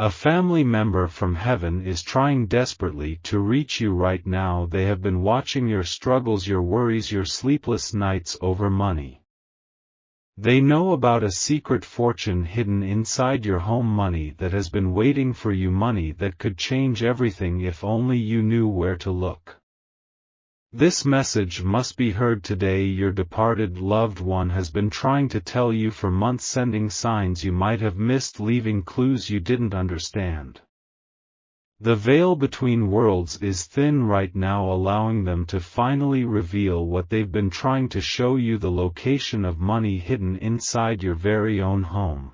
A family member from heaven is trying desperately to reach you right now. They have been watching your struggles, your worries, your sleepless nights over money. They know about a secret fortune hidden inside your home, money that has been waiting for you, money that could change everything if only you knew where to look. This message must be heard today. Your departed loved one has been trying to tell you for months, sending signs you might have missed, leaving clues you didn't understand. The veil between worlds is thin right now, allowing them to finally reveal what they've been trying to show you: the location of money hidden inside your very own home.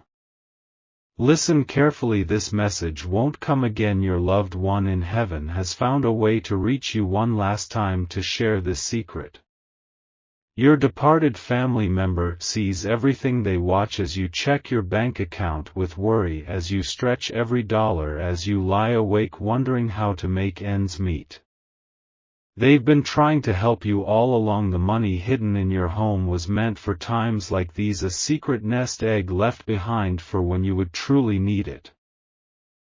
Listen carefully, this message won't come again. Your loved one in heaven has found a way to reach you one last time to share this secret. Your departed family member sees everything. They watch as you check your bank account with worry, as you stretch every dollar, as you lie awake wondering how to make ends meet. They've been trying to help you all along. The money hidden in your home was meant for times like these, a secret nest egg left behind for when you would truly need it.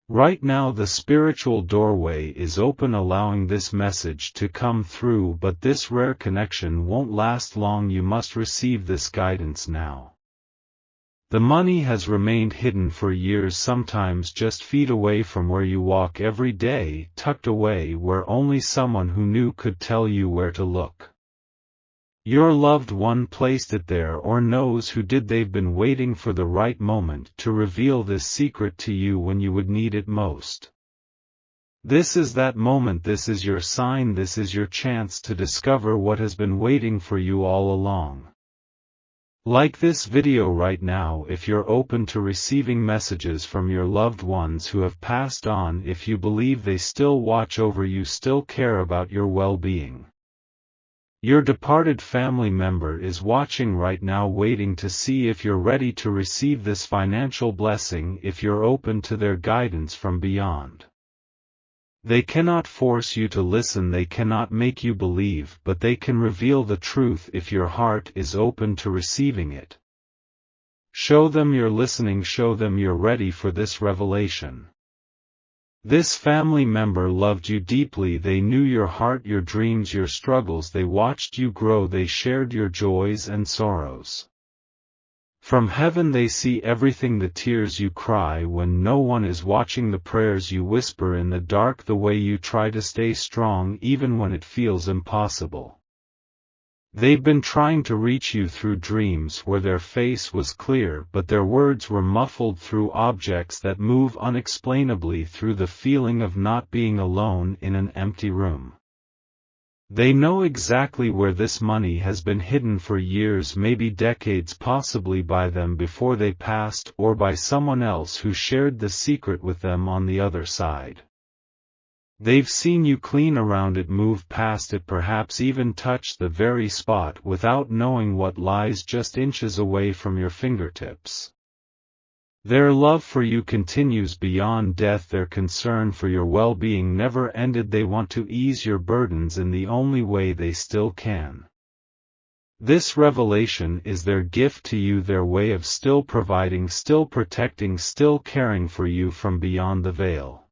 Right now the spiritual doorway is open, allowing this message to come through, but this rare connection won't last long. You must receive this guidance now. The money has remained hidden for years, sometimes just feet away from where you walk every day, tucked away where only someone who knew could tell you where to look. Your loved one placed it there, or knows who did. They've been waiting for the right moment to reveal this secret to you when you would need it most. This is that moment. This is your sign. This is your chance to discover what has been waiting for you all along. Like this video right now if you're open to receiving messages from your loved ones who have passed on, if you believe they still watch over you, still care about your well-being. Your departed family member is watching right now, waiting to see if you're ready to receive this financial blessing, if you're open to their guidance from beyond. They cannot force you to listen, they cannot make you believe, but they can reveal the truth if your heart is open to receiving it. Show them you're listening, show them you're ready for this revelation. This family member loved you deeply. They knew your heart, your dreams, your struggles. They watched you grow. They shared your joys and sorrows. From heaven they see everything: the tears you cry when no one is watching, the prayers you whisper in the dark, the way you try to stay strong even when it feels impossible. They've been trying to reach you through dreams where their face was clear, but their words were muffled through objects that move unexplainably, through the feeling of not being alone in an empty room. They know exactly where this money has been hidden for years, maybe decades, possibly by them before they passed, or by someone else who shared the secret with them on the other side. They've seen you clean around it, move past it, perhaps even touch the very spot without knowing what lies just inches away from your fingertips. Their love for you continues beyond death. Their concern for your well-being never ended. They want to ease your burdens in the only way they still can. This revelation is their gift to you, their way of still providing, still protecting, still caring for you from beyond the veil.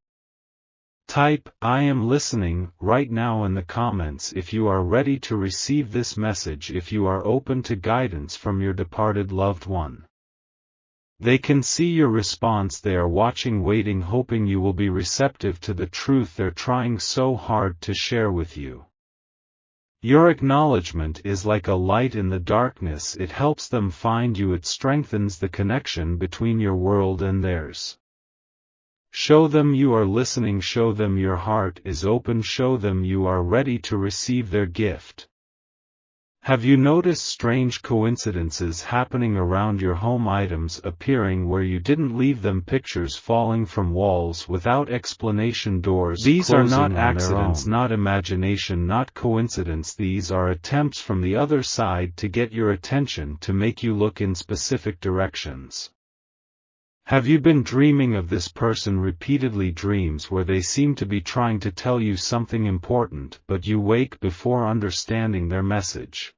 Type "I am listening" right now in the comments if you are ready to receive this message, if you are open to guidance from your departed loved one. They can see your response. They are watching, waiting, hoping you will be receptive to the truth they're trying so hard to share with you. Your acknowledgement is like a light in the darkness. It helps them find you. It strengthens the connection between your world and theirs. Show them you are listening. Show them your heart is open. Show them you are ready to receive their gift. Have you noticed strange coincidences happening around your home? Items appearing where you didn't leave them, pictures falling from walls without explanation, doors closing. These are not accidents, not imagination, not coincidence. These are attempts from the other side to get your attention, to make you look in specific directions. Have you been dreaming of this person repeatedly? Dreams where they seem to be trying to tell you something important, but you wake before understanding their message.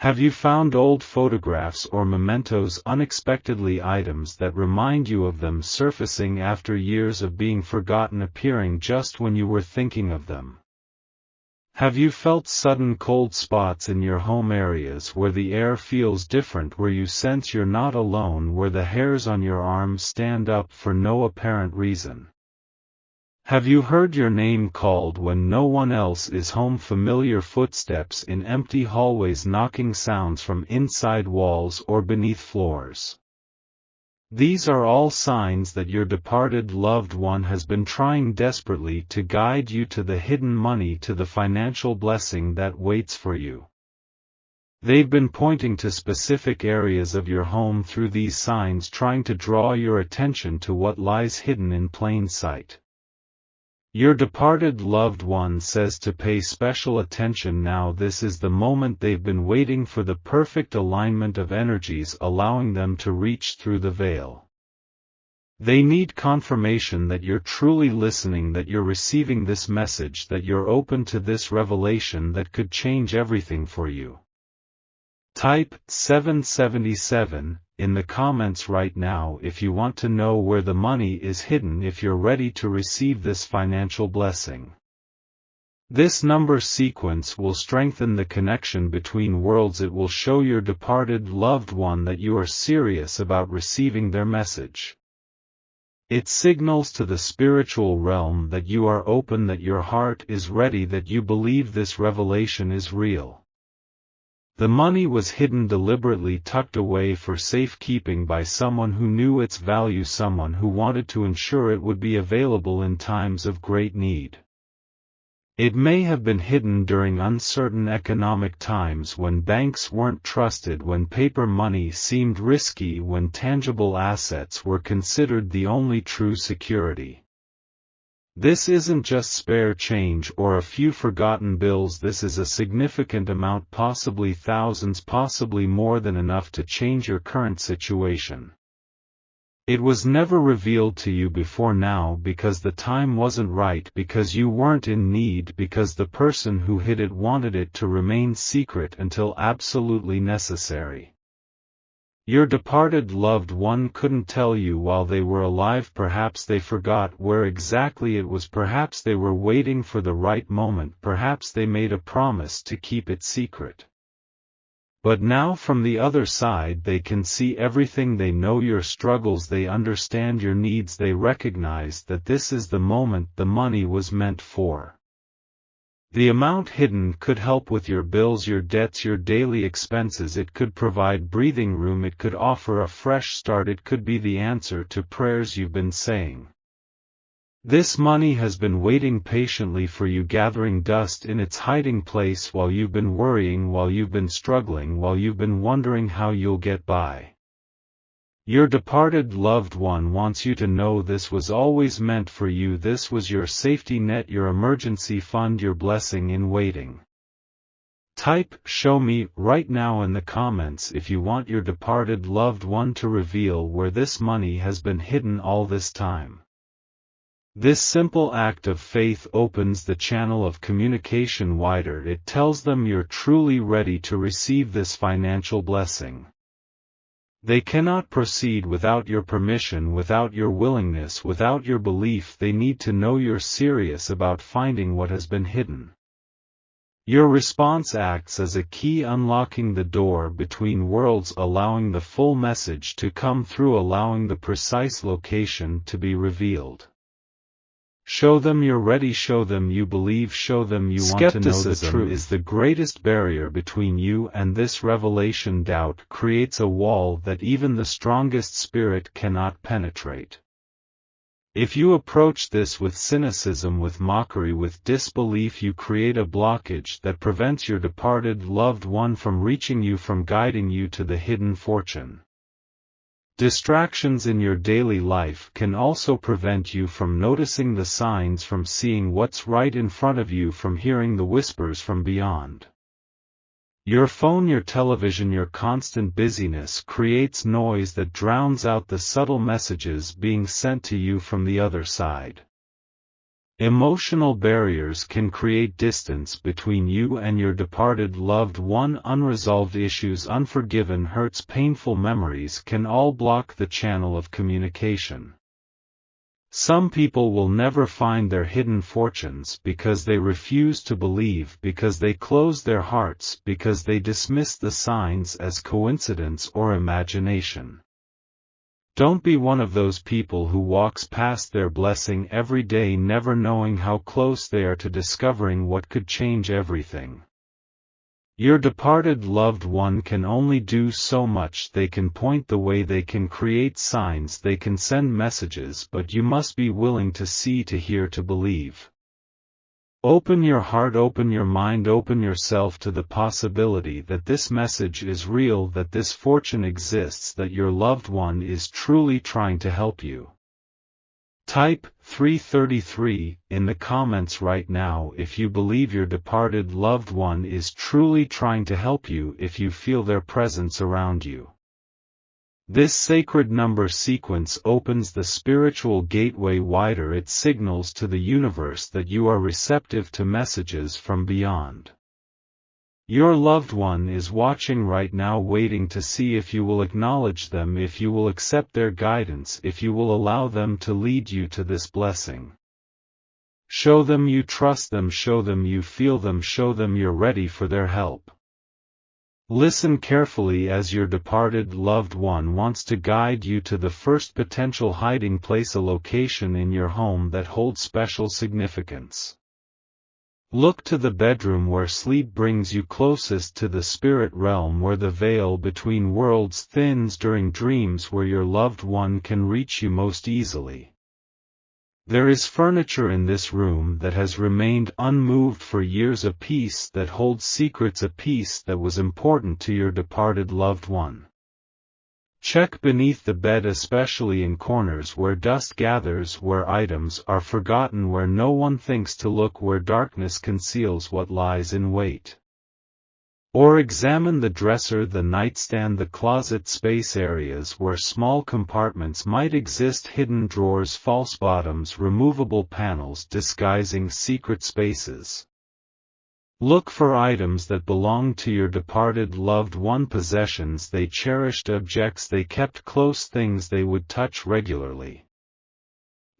Have you found old photographs or mementos, unexpectedly items that remind you of them surfacing after years of being forgotten, appearing just when you were thinking of them? Have you felt sudden cold spots in your home areas where the air feels different, where you sense you're not alone, where the hairs on your arms stand up for no apparent reason? Have you heard your name called when no one else is home? Familiar footsteps in empty hallways, knocking sounds from inside walls or beneath floors. These are all signs that your departed loved one has been trying desperately to guide you to the hidden money, to the financial blessing that waits for you. They've been pointing to specific areas of your home through these signs, trying to draw your attention to what lies hidden in plain sight. Your departed loved one says to pay special attention now. This is the moment they've been waiting for, the perfect alignment of energies allowing them to reach through the veil. They need confirmation that you're truly listening, that you're receiving this message, that you're open to this revelation that could change everything for you. Type 777 in the comments right now if you want to know where the money is hidden, if you're ready to receive this financial blessing. This number sequence will strengthen the connection between worlds. It will show your departed loved one that you are serious about receiving their message. It signals to the spiritual realm that you are open, that your heart is ready, that you believe this revelation is real. The money was hidden, deliberately tucked away for safekeeping by someone who knew its value, someone who wanted to ensure it would be available in times of great need. It may have been hidden during uncertain economic times, when banks weren't trusted, when paper money seemed risky, when tangible assets were considered the only true security. This isn't just spare change or a few forgotten bills. This is a significant amount, possibly thousands, possibly more than enough to change your current situation. It was never revealed to you before now because the time wasn't right, because you weren't in need, because the person who hid it wanted it to remain secret until absolutely necessary. Your departed loved one couldn't tell you while they were alive. Perhaps they forgot where exactly it was. Perhaps they were waiting for the right moment. Perhaps they made a promise to keep it secret. But now from the other side they can see everything. They know your struggles. They understand your needs. They recognize that this is the moment the money was meant for. The amount hidden could help with your bills, your debts, your daily expenses. It could provide breathing room. It could offer a fresh start. It could be the answer to prayers you've been saying. This money has been waiting patiently for you, gathering dust in its hiding place while you've been worrying, while you've been struggling, while you've been wondering how you'll get by. Your departed loved one wants you to know this was always meant for you. This was your safety net, your emergency fund, your blessing in waiting. Type "show me" right now in the comments if you want your departed loved one to reveal where this money has been hidden all this time. This simple act of faith opens the channel of communication wider. It tells them you're truly ready to receive this financial blessing. They cannot proceed without your permission, without your willingness, without your belief. They need to know you're serious about finding what has been hidden. Your response acts as a key, unlocking the door between worlds, allowing the full message to come through, allowing the precise location to be revealed. Show them you're ready, show them you believe, show them you want to know the truth. Skepticism is the greatest barrier between you and this revelation. Doubt creates a wall that even the strongest spirit cannot penetrate. If you approach this with cynicism, with mockery, with disbelief, you create a blockage that prevents your departed loved one from reaching you, from guiding you to the hidden fortune. Distractions in your daily life can also prevent you from noticing the signs, from seeing what's right in front of you, from hearing the whispers from beyond. Your phone, your television, your constant busyness creates noise that drowns out the subtle messages being sent to you from the other side. Emotional barriers can create distance between you and your departed loved one. Unresolved issues, unforgiven hurts, painful memories can all block the channel of communication. Some people will never find their hidden fortunes because they refuse to believe, because they close their hearts, because they dismiss the signs as coincidence or imagination. Don't be one of those people who walks past their blessing every day never knowing how close they are to discovering what could change everything. Your departed loved one can only do so much. They can point the way, they can create signs, they can send messages, but you must be willing to see, to hear, to believe. Open your heart, open your mind, open yourself to the possibility that this message is real, that this fortune exists, that your loved one is truly trying to help you. Type 333 in the comments right now if you believe your departed loved one is truly trying to help you, if you feel their presence around you. This sacred number sequence opens the spiritual gateway wider. It signals to the universe that you are receptive to messages from beyond. Your loved one is watching right now, waiting to see if you will acknowledge them, if you will accept their guidance, if you will allow them to lead you to this blessing. Show them you trust them, show them you feel them, show them you're ready for their help. Listen carefully as your departed loved one wants to guide you to the first potential hiding place, a location in your home that holds special significance. Look to the bedroom where sleep brings you closest to the spirit realm, where the veil between worlds thins during dreams, where your loved one can reach you most easily. There is furniture in this room that has remained unmoved for years, a piece that holds secrets, a piece that was important to your departed loved one. Check beneath the bed, especially in corners where dust gathers, where items are forgotten, where no one thinks to look, where darkness conceals what lies in wait. Or examine the dresser, the nightstand, the closet space, areas where small compartments might exist, hidden drawers, false bottoms, removable panels disguising secret spaces. Look for items that belong to your departed loved one, possessions they cherished, objects they kept close, things they would touch regularly.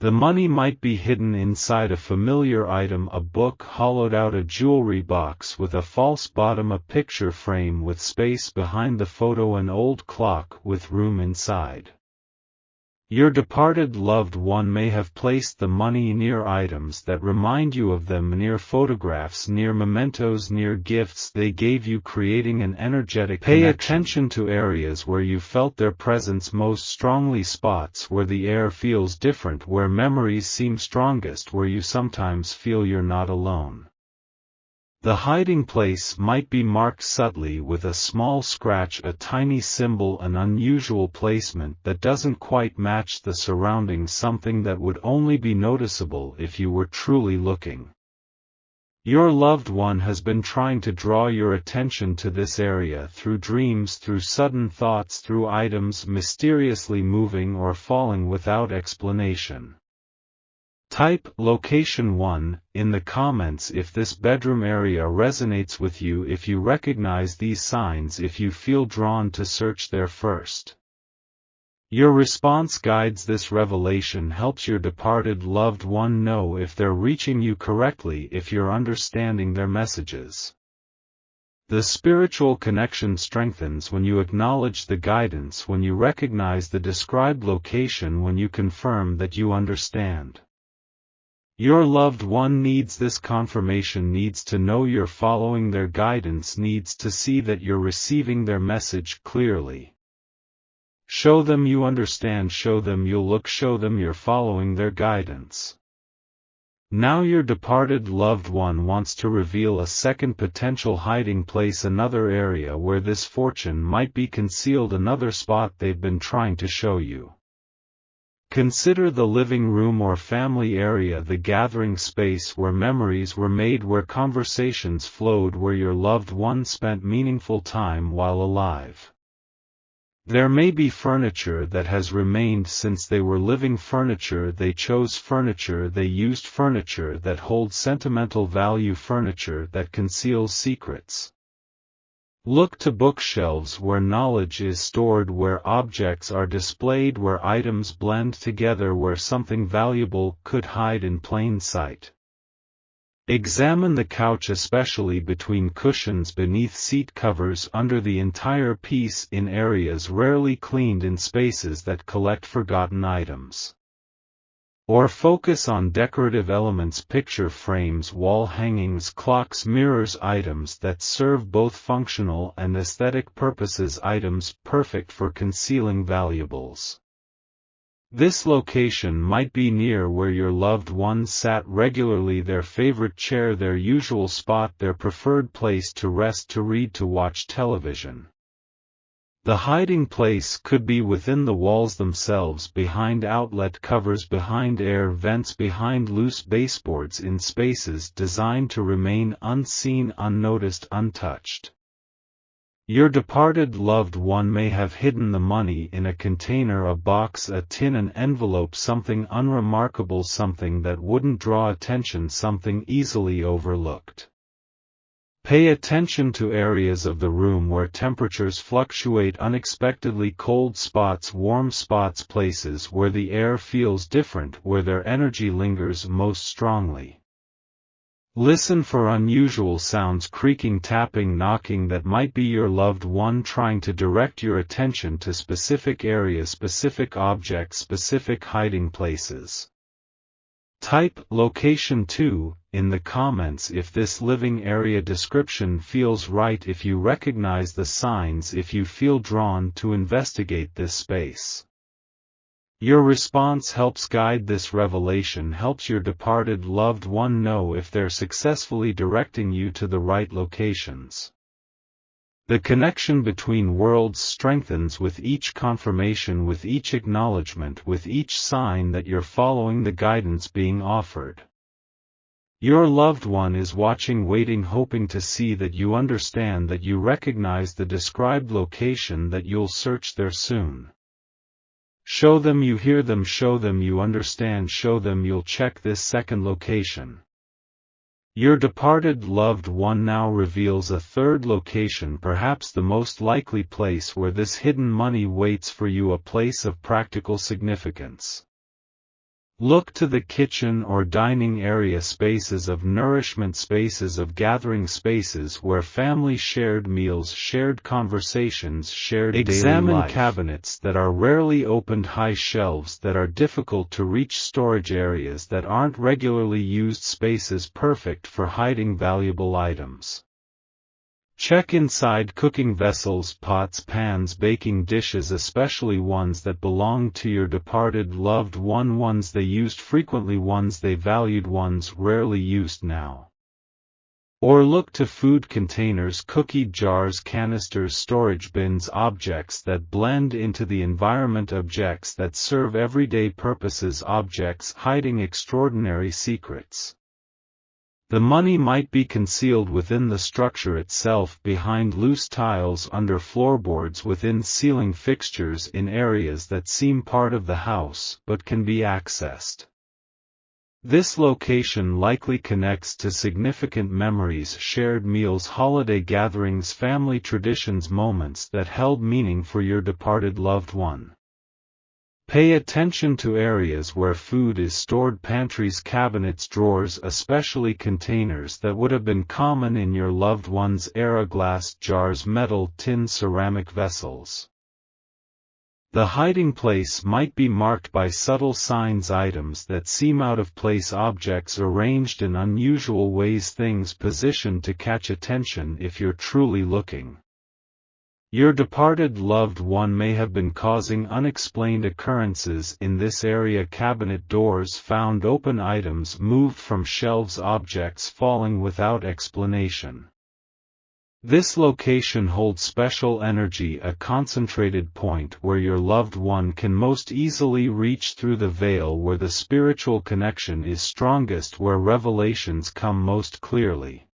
The money might be hidden inside a familiar item, a book hollowed out, a jewelry box with a false bottom, a picture frame with space behind the photo, an old clock with room inside. Your departed loved one may have placed the money near items that remind you of them, near photographs, near mementos, near gifts they gave you, creating an energetic connection. Pay attention to areas where you felt their presence most strongly, spots where the air feels different, where memories seem strongest, where you sometimes feel you're not alone. The hiding place might be marked subtly with a small scratch, a tiny symbol, an unusual placement that doesn't quite match the surroundings, something that would only be noticeable if you were truly looking. Your loved one has been trying to draw your attention to this area through dreams, through sudden thoughts, through items mysteriously moving or falling without explanation. Type location 1 in the comments if this bedroom area resonates with you, if you recognize these signs, if you feel drawn to search there first. Your response guides this revelation, helps your departed loved one know if they're reaching you correctly, if you're understanding their messages. The spiritual connection strengthens when you acknowledge the guidance, when you recognize the described location, when you confirm that you understand. Your loved one needs this confirmation, needs to know you're following their guidance, needs to see that you're receiving their message clearly. Show them you understand, show them you'll look, show them you're following their guidance. Now your departed loved one wants to reveal a second potential hiding place, another area where this fortune might be concealed, another spot they've been trying to show you. Consider the living room or family area, the gathering space where memories were made, where conversations flowed, where your loved one spent meaningful time while alive. There may be furniture that has remained since they were living, furniture they chose, furniture they used, furniture that holds sentimental value, furniture that conceals secrets. Look to bookshelves where knowledge is stored, where objects are displayed, where items blend together, where something valuable could hide in plain sight. Examine the couch, especially between cushions, beneath seat covers, under the entire piece, in areas rarely cleaned, in spaces that collect forgotten items. Or focus on decorative elements, picture frames, wall hangings, clocks, mirrors, items that serve both functional and aesthetic purposes, items perfect for concealing valuables. This location might be near where your loved one sat regularly, their favorite chair, their usual spot, their preferred place to rest, to read, to watch television. The hiding place could be within the walls themselves, behind outlet covers, behind air vents, behind loose baseboards, in spaces designed to remain unseen, unnoticed, untouched. Your departed loved one may have hidden the money in a container, a box, a tin, an envelope, something unremarkable, something that wouldn't draw attention, something easily overlooked. Pay attention to areas of the room where temperatures fluctuate unexpectedly, cold spots, warm spots, places where the air feels different, where their energy lingers most strongly. Listen for unusual sounds, creaking, tapping, knocking, that might be your loved one trying to direct your attention to specific areas, specific objects, specific hiding places. Type location 2 in the comments if this living area description feels right, if you recognize the signs, if you feel drawn to investigate this space. Your response helps guide this revelation, helps your departed loved one know if they're successfully directing you to the right locations. The connection between worlds strengthens with each confirmation, with each acknowledgement, with each sign that you're following the guidance being offered. Your loved one is watching, waiting, hoping to see that you understand, that you recognize the described location, that you'll search there soon. Show them you hear them, show them you understand, show them you'll check this second location. Your departed loved one now reveals a third location, perhaps the most likely place where this hidden money waits for you, a place of practical significance. Look to the kitchen or dining area, spaces of nourishment, spaces of gathering, spaces where family shared meals, shared conversations, shared daily life. Examine cabinets that are rarely opened, high shelves that are difficult to reach, storage areas that aren't regularly used, spaces perfect for hiding valuable items. Check inside cooking vessels, pots, pans, baking dishes, especially ones that belong to your departed loved one, ones they used frequently, ones they valued, ones rarely used now. Or look to food containers, cookie jars, canisters, storage bins, objects that blend into the environment, objects that serve everyday purposes, objects hiding extraordinary secrets. The money might be concealed within the structure itself, behind loose tiles, under floorboards, within ceiling fixtures, in areas that seem part of the house but can be accessed. This location likely connects to significant memories, shared meals, holiday gatherings, family traditions, moments that held meaning for your departed loved one. Pay attention to areas where food is stored, pantries, cabinets, drawers, especially containers that would have been common in your loved one's era, glass jars, metal, tin, ceramic vessels. The hiding place might be marked by subtle signs, items that seem out of place, objects arranged in unusual ways, things positioned to catch attention if you're truly looking. Your departed loved one may have been causing unexplained occurrences in this area, cabinet doors found open, items moved from shelves, objects falling without explanation. This location holds special energy, a concentrated point where your loved one can most easily reach through the veil, where the spiritual connection is strongest, where revelations come most clearly.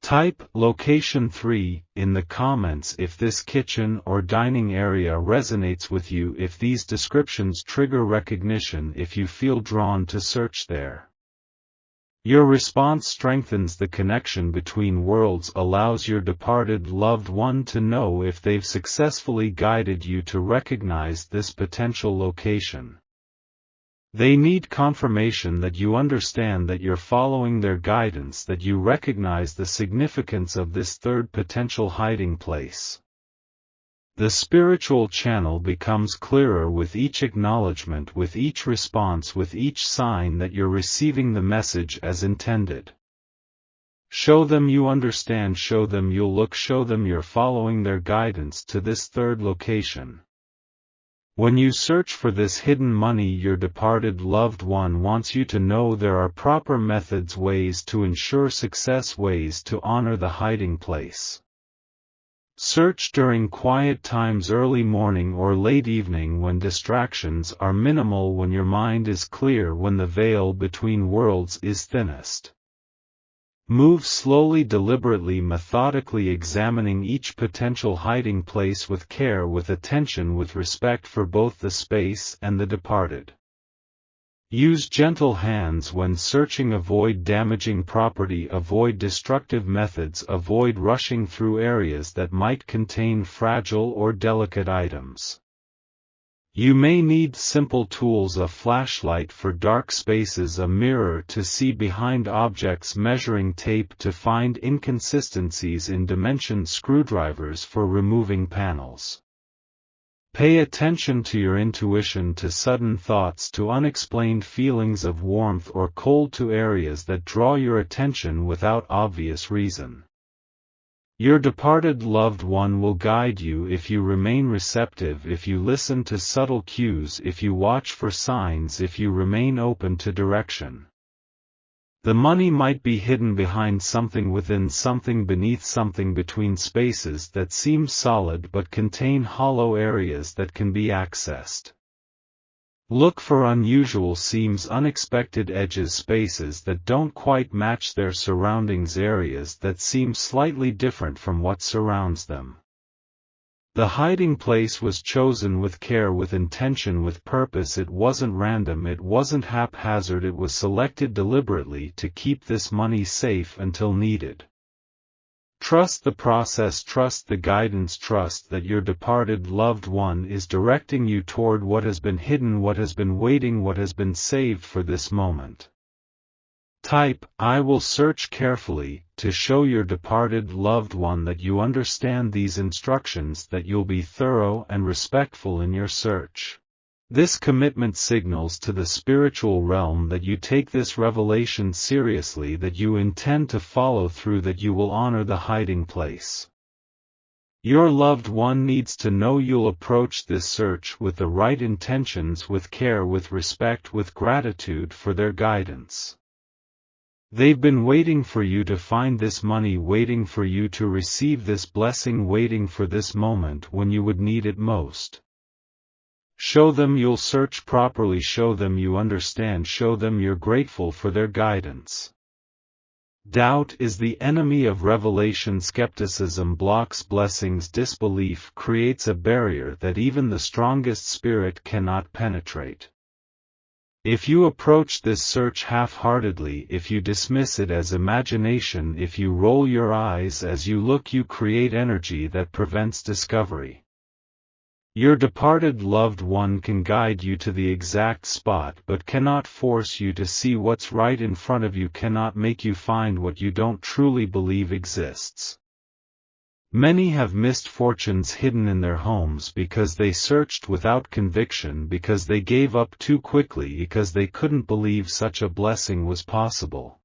Type location 3 in the comments if this kitchen or dining area resonates with you, if these descriptions trigger recognition, if you feel drawn to search there. Your response strengthens the connection between worlds, allows your departed loved one to know if they've successfully guided you to recognize this potential location. They need confirmation that you understand that you're following their guidance, that you recognize the significance of this third potential hiding place. The spiritual channel becomes clearer with each acknowledgement, with each response, with each sign that you're receiving the message as intended. Show them you understand, show them you'll look, show them you're following their guidance to this third location. When you search for this hidden money, your departed loved one wants you to know there are proper methods, ways to ensure success, ways to honor the hiding place. Search during quiet times, early morning or late evening, when distractions are minimal, when your mind is clear, when the veil between worlds is thinnest. Move slowly, deliberately, methodically, examining each potential hiding place with care, with attention, with respect for both the space and the departed. Use gentle hands when searching, avoid damaging property, avoid destructive methods, avoid rushing through areas that might contain fragile or delicate items. You may need simple tools: a flashlight for dark spaces, a mirror to see behind objects, measuring tape to find inconsistencies in dimensions, screwdrivers for removing panels. Pay attention to your intuition, to sudden thoughts, to unexplained feelings of warmth or cold, to areas that draw your attention without obvious reason. Your departed loved one will guide you if you remain receptive, if you listen to subtle cues, if you watch for signs, if you remain open to direction. The money might be hidden behind something, within something, beneath something, between spaces that seem solid but contain hollow areas that can be accessed. Look for unusual seams, unexpected edges, spaces that don't quite match their surroundings, areas that seem slightly different from what surrounds them. The hiding place was chosen with care, with intention, with purpose. It wasn't random, it wasn't haphazard, it was selected deliberately to keep this money safe until needed. Trust the process, trust the guidance, trust that your departed loved one is directing you toward what has been hidden, what has been waiting, what has been saved for this moment. Type, I will search carefully, to show your departed loved one that you understand these instructions, that you'll be thorough and respectful in your search. This commitment signals to the spiritual realm that you take this revelation seriously, that you intend to follow through, that you will honor the hiding place. Your loved one needs to know you'll approach this search with the right intentions, with care, with respect, with gratitude for their guidance. They've been waiting for you to find this money, waiting for you to receive this blessing, waiting for this moment when you would need it most. Show them you'll search properly, show them you understand, show them you're grateful for their guidance. Doubt is the enemy of revelation. Skepticism blocks blessings. Disbelief creates a barrier that even the strongest spirit cannot penetrate. If you approach this search half-heartedly, if you dismiss it as imagination, if you roll your eyes as you look, you create energy that prevents discovery. Your departed loved one can guide you to the exact spot, but cannot force you to see what's right in front of you, cannot make you find what you don't truly believe exists. Many have missed fortunes hidden in their homes because they searched without conviction, because they gave up too quickly, because they couldn't believe such a blessing was possible.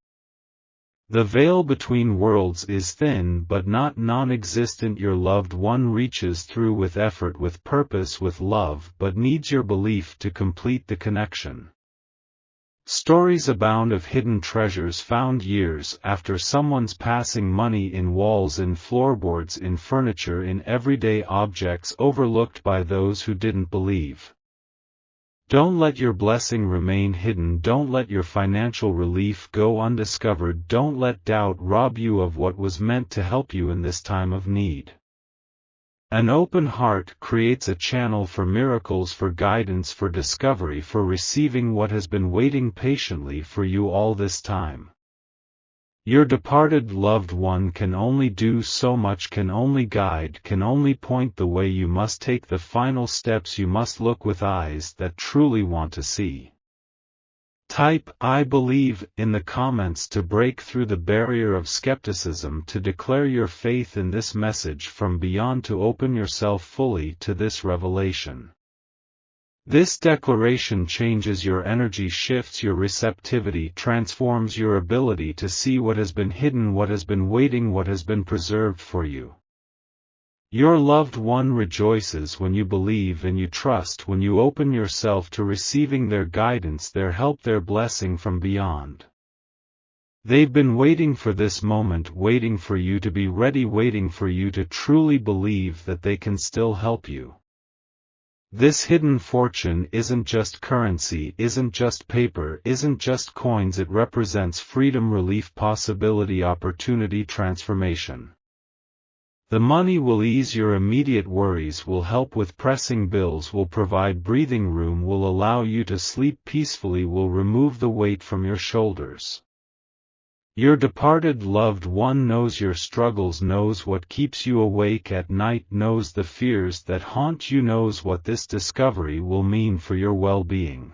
The veil between worlds is thin but not non-existent. Your loved one reaches through with effort, with purpose, with love, but needs your belief to complete the connection. Stories abound of hidden treasures found years after someone's passing, money in walls, in floorboards, in furniture, in everyday objects, overlooked by those who didn't believe. Don't let your blessing remain hidden. Don't let your financial relief go undiscovered. Don't let doubt rob you of what was meant to help you in this time of need. An open heart creates a channel for miracles, for guidance, for discovery, for receiving what has been waiting patiently for you all this time. Your departed loved one can only do so much, can only guide, can only point the way. You must take the final steps. You must look with eyes that truly want to see. Type "I believe" in the comments to break through the barrier of skepticism, to declare your faith in this message from beyond, to open yourself fully to this revelation. This declaration changes your energy, shifts your receptivity, transforms your ability to see what has been hidden, what has been waiting, what has been preserved for you. Your loved one rejoices when you believe and you trust, when you open yourself to receiving their guidance, their help, their blessing from beyond. They've been waiting for this moment, waiting for you to be ready, waiting for you to truly believe that they can still help you. This hidden fortune isn't just currency, isn't just paper, isn't just coins. It represents freedom, relief, possibility, opportunity, transformation. The money will ease your immediate worries, will help with pressing bills, will provide breathing room, will allow you to sleep peacefully, will remove the weight from your shoulders. Your departed loved one knows your struggles, knows what keeps you awake at night, knows the fears that haunt you, knows what this discovery will mean for your well-being.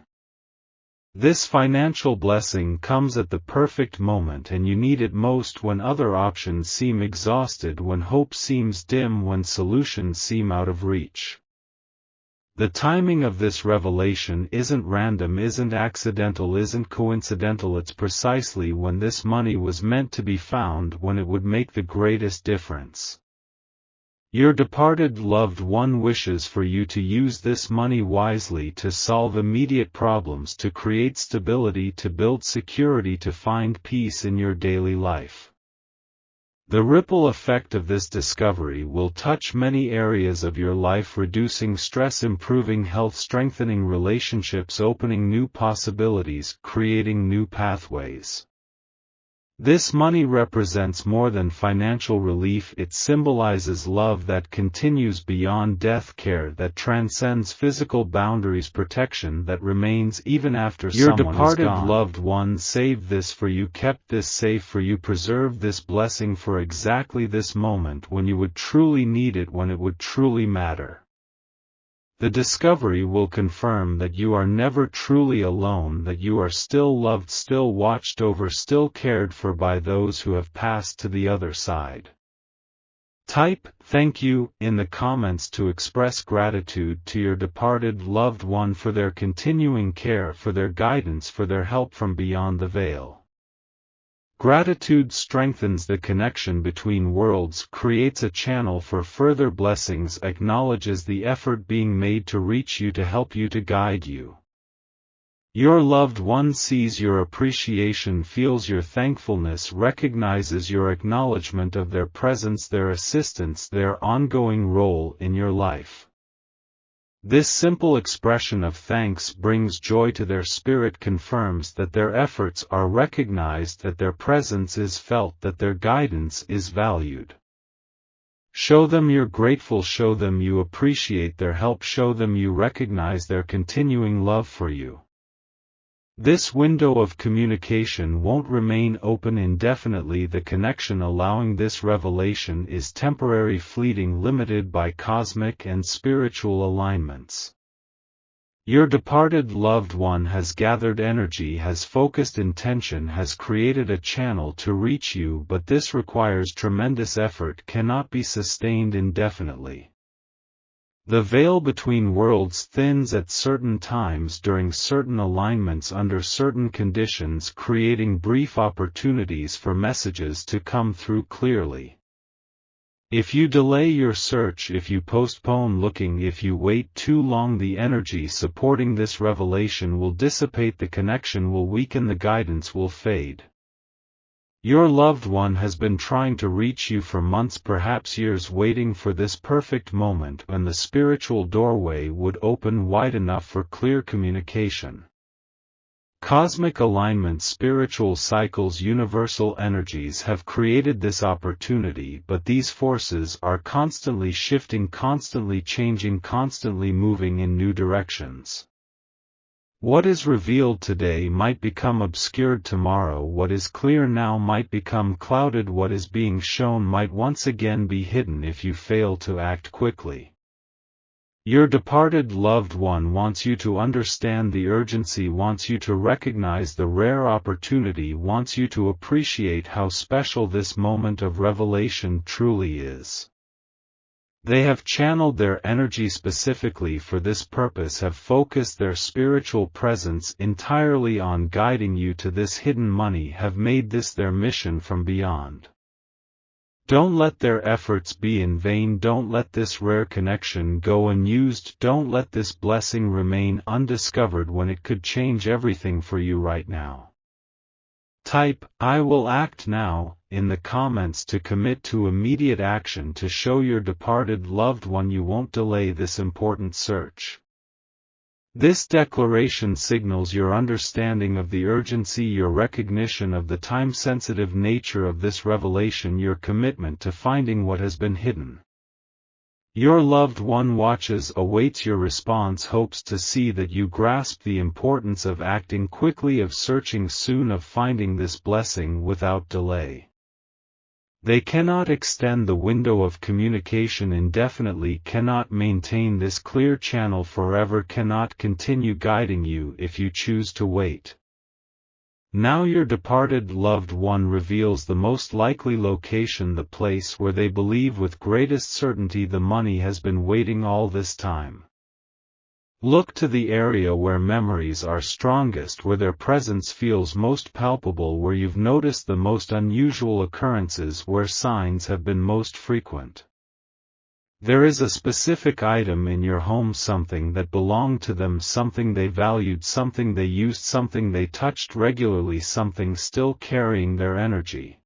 This financial blessing comes at the perfect moment, and you need it most when other options seem exhausted, when hope seems dim, when solutions seem out of reach. The timing of this revelation isn't random, isn't accidental, isn't coincidental. It's precisely when this money was meant to be found, when it would make the greatest difference. Your departed loved one wishes for you to use this money wisely, to solve immediate problems, to create stability, to build security, to find peace in your daily life. The ripple effect of this discovery will touch many areas of your life, reducing stress, improving health, strengthening relationships, opening new possibilities, creating new pathways. This money represents more than financial relief. It symbolizes love that continues beyond death, care that transcends physical boundaries, protection that remains even after someone is gone. Your departed loved one saved this for you, kept this safe for you, preserved this blessing for exactly this moment, when you would truly need it, when it would truly matter. The discovery will confirm that you are never truly alone, that you are still loved, still watched over, still cared for by those who have passed to the other side. Type "thank you" in the comments to express gratitude to your departed loved one for their continuing care, for their guidance, for their help from beyond the veil. Gratitude strengthens the connection between worlds, creates a channel for further blessings, acknowledges the effort being made to reach you, to help you, to guide you. Your loved one sees your appreciation, feels your thankfulness, recognizes your acknowledgement of their presence, their assistance, their ongoing role in your life. This simple expression of thanks brings joy to their spirit, confirms that their efforts are recognized, that their presence is felt, that their guidance is valued. Show them you're grateful, show them you appreciate their help, show them you recognize their continuing love for you. This window of communication won't remain open indefinitely. The connection allowing this revelation is temporary, fleeting, limited by cosmic and spiritual alignments. Your departed loved one has gathered energy, has focused intention, has created a channel to reach you, but this requires tremendous effort, cannot be sustained indefinitely. The veil between worlds thins at certain times, during certain alignments, under certain conditions, creating brief opportunities for messages to come through clearly. If you delay your search, if you postpone looking, if you wait too long, the energy supporting this revelation will dissipate, the connection will weaken, the guidance will fade. Your loved one has been trying to reach you for months, perhaps years, waiting for this perfect moment when the spiritual doorway would open wide enough for clear communication. Cosmic alignment, spiritual cycles, universal energies have created this opportunity, but these forces are constantly shifting, constantly changing, constantly moving in new directions. What is revealed today might become obscured tomorrow. What is clear now might become clouded. What is being shown might once again be hidden if you fail to act quickly. Your departed loved one wants you to understand the urgency, wants you to recognize the rare opportunity, wants you to appreciate how special this moment of revelation truly is. They have channeled their energy specifically for this purpose, have focused their spiritual presence entirely on guiding you to this hidden money, have made this their mission from beyond. Don't let their efforts be in vain. Don't let this rare connection go unused. Don't let this blessing remain undiscovered when it could change everything for you right now. Type, "I will act now," in the comments to commit to immediate action to show your departed loved one you won't delay this important search. This declaration signals your understanding of the urgency, your recognition of the time-sensitive nature of this revelation, your commitment to finding what has been hidden. Your loved one watches, awaits your response, hopes to see that you grasp the importance of acting quickly, of searching soon, of finding this blessing without delay. They cannot extend the window of communication indefinitely, cannot maintain this clear channel forever, cannot continue guiding you if you choose to wait. Now your departed loved one reveals the most likely location, the place where they believe with greatest certainty the money has been waiting all this time. Look to the area where memories are strongest, where their presence feels most palpable, where you've noticed the most unusual occurrences, where signs have been most frequent. There is a specific item in your home, something that belonged to them, something they valued, something they used, something they touched regularly, something still carrying their energy.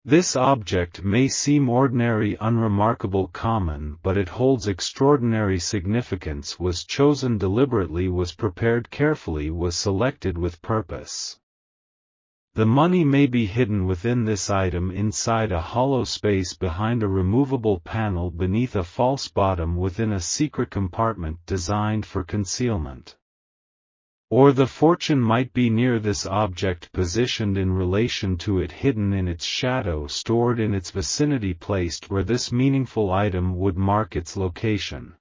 This object may seem ordinary, unremarkable, common, but it holds extraordinary significance, was chosen deliberately, was prepared carefully, was selected with purpose. The money may be hidden within this item, inside a hollow space, behind a removable panel, beneath a false bottom, within a secret compartment designed for concealment. Or the fortune might be near this object, positioned in relation to it, hidden in its shadow, stored in its vicinity, placed where this meaningful item would mark its location.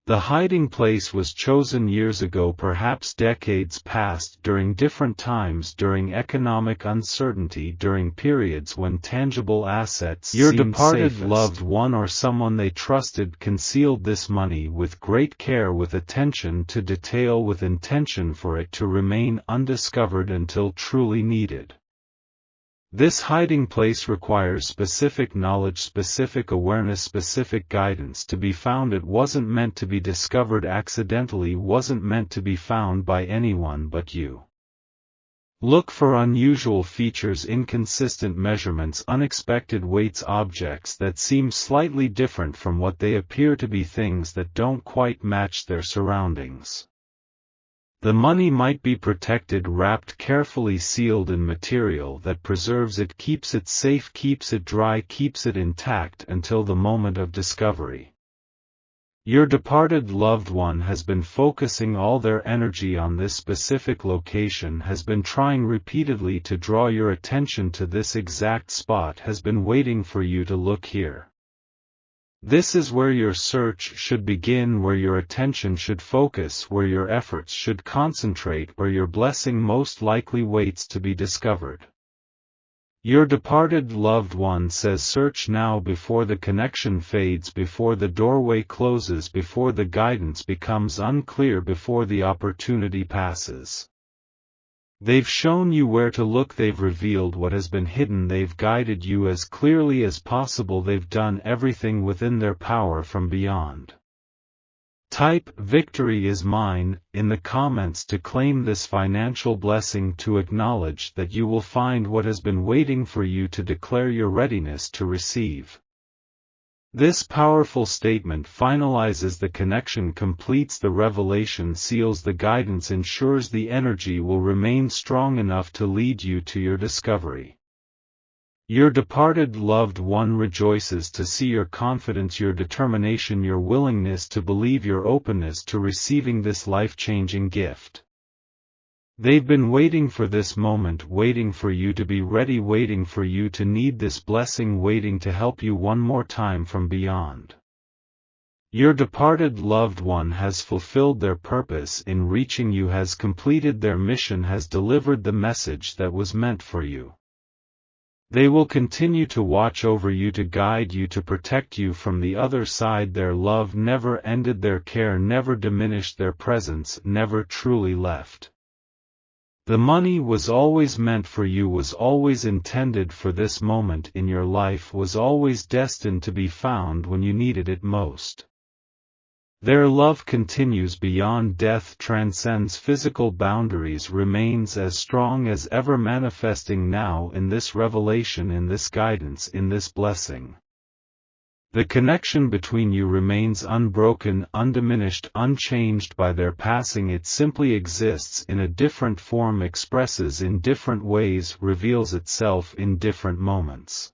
The hiding place was chosen years ago, perhaps decades past, during different times, during economic uncertainty, during periods when tangible assets your departed safest. Loved one or someone they trusted concealed this money with great care, with attention to detail, with intention for it to remain undiscovered until truly needed. This hiding place requires specific knowledge, specific awareness, specific guidance to be found. It wasn't meant to be discovered accidentally, wasn't meant to be found by anyone but you. Look for unusual features, inconsistent measurements, unexpected weights, objects that seem slightly different from what they appear to be, things that don't quite match their surroundings. The money might be protected, wrapped, carefully sealed in material that preserves it, keeps it safe, keeps it dry, keeps it intact until the moment of discovery. Your departed loved one has been focusing all their energy on this specific location, has been trying repeatedly to draw your attention to this exact spot, has been waiting for you to look here. This is where your search should begin, where your attention should focus, where your efforts should concentrate, where your blessing most likely waits to be discovered. Your departed loved one says, search now, before the connection fades, before the doorway closes, before the guidance becomes unclear, before the opportunity passes. They've shown you where to look, they've revealed what has been hidden, they've guided you as clearly as possible, they've done everything within their power from beyond. Type "Victory is mine" in the comments to claim this financial blessing, to acknowledge that you will find what has been waiting for you, to declare your readiness to receive. This powerful statement finalizes the connection, completes the revelation, seals the guidance, ensures the energy will remain strong enough to lead you to your discovery. Your departed loved one rejoices to see your confidence, your determination, your willingness to believe, your openness to receiving this life-changing gift. They've been waiting for this moment, waiting for you to be ready, waiting for you to need this blessing, waiting to help you one more time from beyond. Your departed loved one has fulfilled their purpose in reaching you, has completed their mission, has delivered the message that was meant for you. They will continue to watch over you, to guide you, to protect you from the other side. Their love never ended, their care never diminished, their presence never truly left. The money was always meant for you, was always intended for this moment in your life, was always destined to be found when you needed it most. Their love continues beyond death, transcends physical boundaries, remains as strong as ever, manifesting now in this revelation, in this guidance, in this blessing. The connection between you remains unbroken, undiminished, unchanged by their passing. It simply exists in a different form, expresses in different ways, reveals itself in different moments.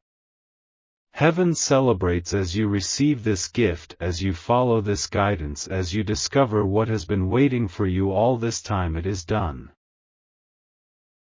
Heaven celebrates as you receive this gift, as you follow this guidance, as you discover what has been waiting for you all this time. It is done.